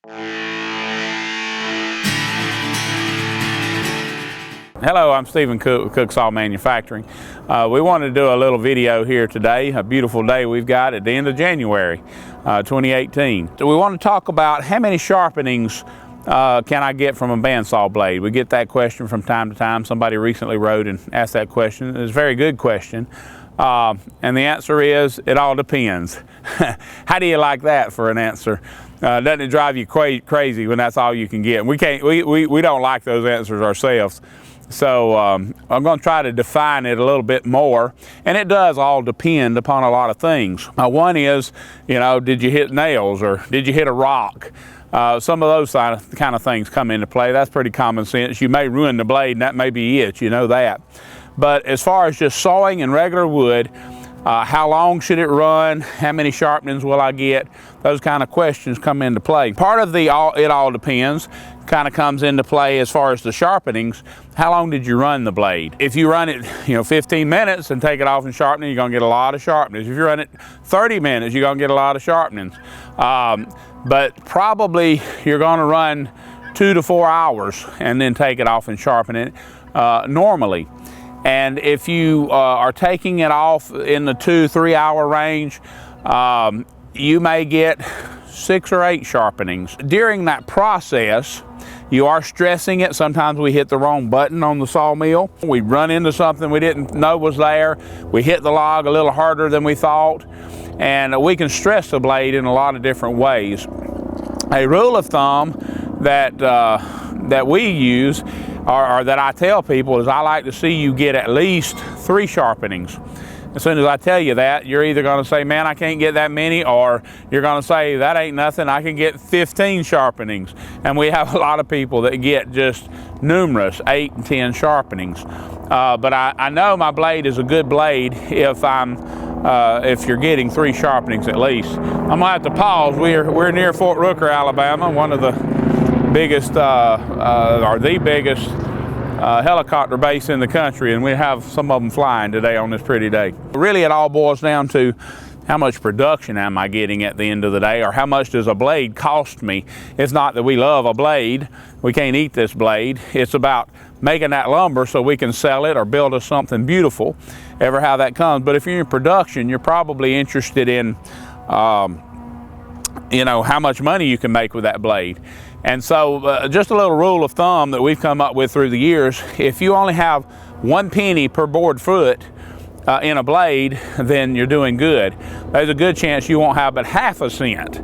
Hello, I'm Stephen Cook with Cook Saw Manufacturing. We wanted to do a little video here today, a beautiful day we've got at the end of January 2018. So we want to talk about how many sharpenings can I get from a bandsaw blade. We get that question from time to time. Somebody recently wrote and asked that question. It's a very good question. And the answer is, it all depends. How do you like that for an answer? Doesn't it drive you crazy when that's all you can get? We don't like those answers ourselves. So I'm going to try to define it a little bit more, and it does all depend upon a lot of things. One is, did you hit nails or did you hit a rock? Some of those kind of things come into play. That's pretty common sense. You may ruin the blade, and that may be it, you know that. But as far as just sawing in regular wood, how long should it run? How many sharpenings will I get? Those kind of questions come into play. Part of it all depends kind of comes into play as far as the sharpenings. How long did you run the blade? If you run it 15 minutes and take it off and sharpen it, you're going to get a lot of sharpenings. If you run it 30 minutes, you're going to get a lot of sharpenings. But probably you're going to run 2 to 4 hours and then take it off and sharpen it normally. And if you are taking it off in the 2-3 hour range, you may get 6 or 8 sharpenings. During that process, you are stressing it. Sometimes we hit the wrong button on the sawmill. We run into something we didn't know was there. We hit the log a little harder than we thought. And we can stress the blade in a lot of different ways. A rule of thumb that we use, or that I tell people, is I like to see you get at least 3 sharpenings. As soon as I tell you that, you're either going to say, man, I can't get that many, or you're going to say, that ain't nothing, I can get 15 sharpenings. And we have a lot of people that get just numerous, 8 and 10 sharpenings. But I know my blade is a good blade if you're getting 3 sharpenings at least. I'm going to have to pause. We're near Fort Rooker, Alabama, one of the biggest, or the biggest helicopter base in the country, and we have some of them flying today on this pretty day. Really, it all boils down to how much production am I getting at the end of the day, or how much does a blade cost me? It's not that we love a blade, we can't eat this blade. It's about making that lumber so we can sell it or build us something beautiful, ever how that comes. But if you're in production, you're probably interested in how much money you can make with that blade. And so just a little rule of thumb that we've come up with through the years: if you only have 1 penny per board foot in a blade, then you're doing good. There's a good chance you won't have but ½ cent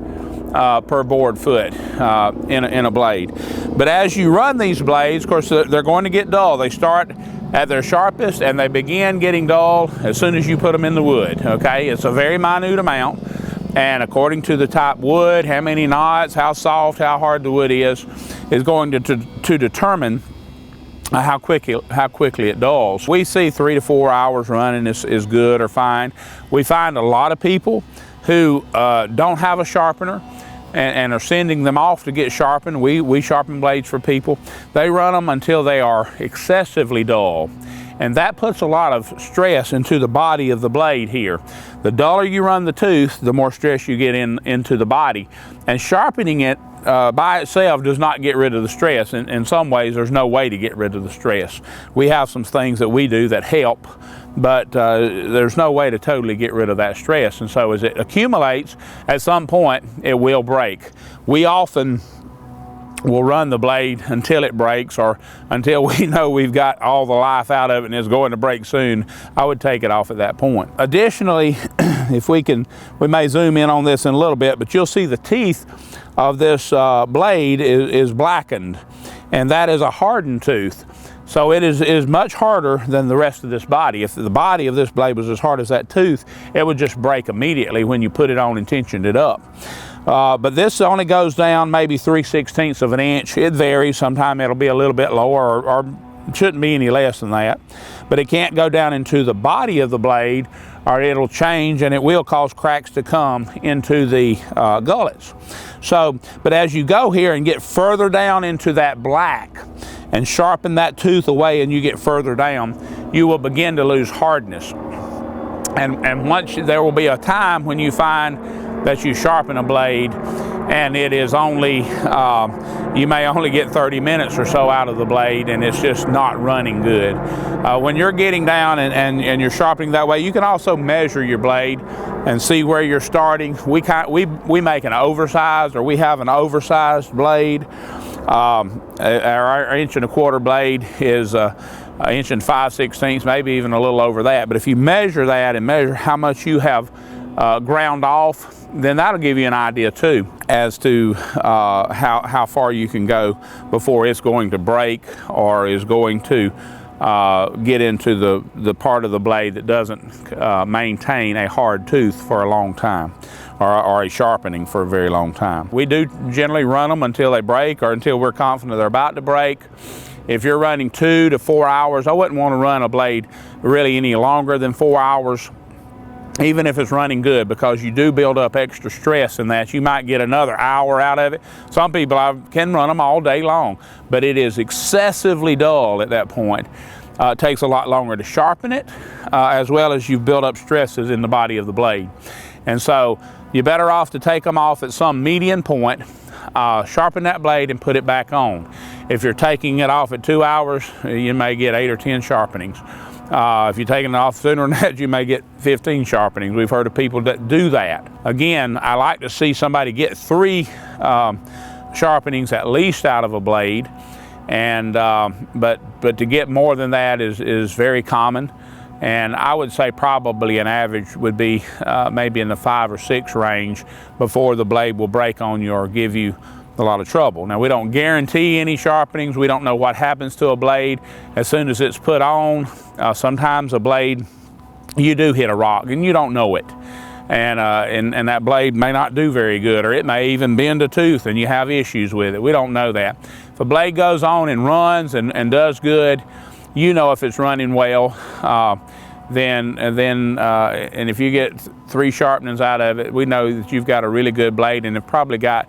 per board foot in a blade. But as you run these blades, of course, they're going to get dull. They start at their sharpest and they begin getting dull as soon as you put them in the wood. Okay, it's a very minute amount. And according to the type wood, how many knots, how soft, how hard the wood is going to determine how quickly it dulls. We see 3 to 4 hours running is good or fine. We find a lot of people who don't have a sharpener and are sending them off to get sharpened. We sharpen blades for people. They run them until they are excessively dull. And that puts a lot of stress into the body of the blade here. The duller you run the tooth, the more stress you get into the body. And sharpening it by itself does not get rid of the stress. In some ways, there's no way to get rid of the stress. We have some things that we do that help, but there's no way to totally get rid of that stress. And so as it accumulates, at some point, it will break. We often will run the blade until it breaks, or until we know we've got all the life out of it and it's going to break soon. I would take it off at that point. Additionally, if we may zoom in on this in a little bit, but you'll see the teeth of this blade is blackened, and that is a hardened tooth. So it is much harder than the rest of this body. If the body of this blade was as hard as that tooth, it would just break immediately when you put it on and tensioned it up. But this only goes down maybe 3/16 of an inch. It varies. Sometimes it'll be a little bit lower, or shouldn't be any less than that. But it can't go down into the body of the blade, or it'll change and it will cause cracks to come into the gullets. So, but as you go here and get further down into that black and sharpen that tooth away and you get further down, you will begin to lose hardness. And once there will be a time when you find that you sharpen a blade and it is only, you may only get 30 minutes or so out of the blade, and it's just not running good. When you're getting down and you're sharpening that way, you can also measure your blade and see where you're starting. We make an oversized, or we have an oversized blade. Our 1¼ blade is 1 5/16, maybe even a little over that. But if you measure that and measure how much you have ground off, then that'll give you an idea too as to how far you can go before it's going to break or is going to get into the part of the blade that doesn't maintain a hard tooth for a long time, or a sharpening for a very long time. We do generally run them until they break, or until we're confident they're about to break. If you're running 2 to 4 hours, I wouldn't want to run a blade really any longer than 4 hours, even if it's running good, because you do build up extra stress in that. You might get another hour out of it. Some people can run them all day long, but it is excessively dull at that point. It takes a lot longer to sharpen it, as well as you build up stresses in the body of the blade. And so you're better off to take them off at some median point, sharpen that blade and put it back on. If you're taking it off at 2 hours, you may get 8 or 10 sharpenings. If you're taking it off sooner than that, you may get 15 sharpenings. We've heard of people that do that. Again, I like to see somebody get 3 sharpenings at least out of a blade, and but to get more than that is very common. And I would say probably an average would be maybe in the 5 or 6 range before the blade will break on you or give you a lot of trouble. Now, we don't guarantee any sharpenings. We don't know what happens to a blade as soon as it's put on. Sometimes a blade, you do hit a rock and you don't know it. And that blade may not do very good, or it may even bend a tooth and you have issues with it. We don't know that. If a blade goes on and runs and does good, you know if it's running well. And if you get 3 sharpenings out of it, we know that you've got a really good blade, and have probably got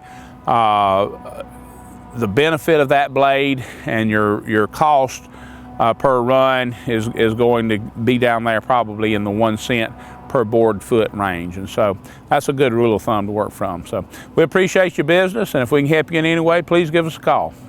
the benefit of that blade, and your cost per run is going to be down there probably in the 1 cent per board foot range. And so that's a good rule of thumb to work from. So we appreciate your business, and if we can help you in any way, please give us a call.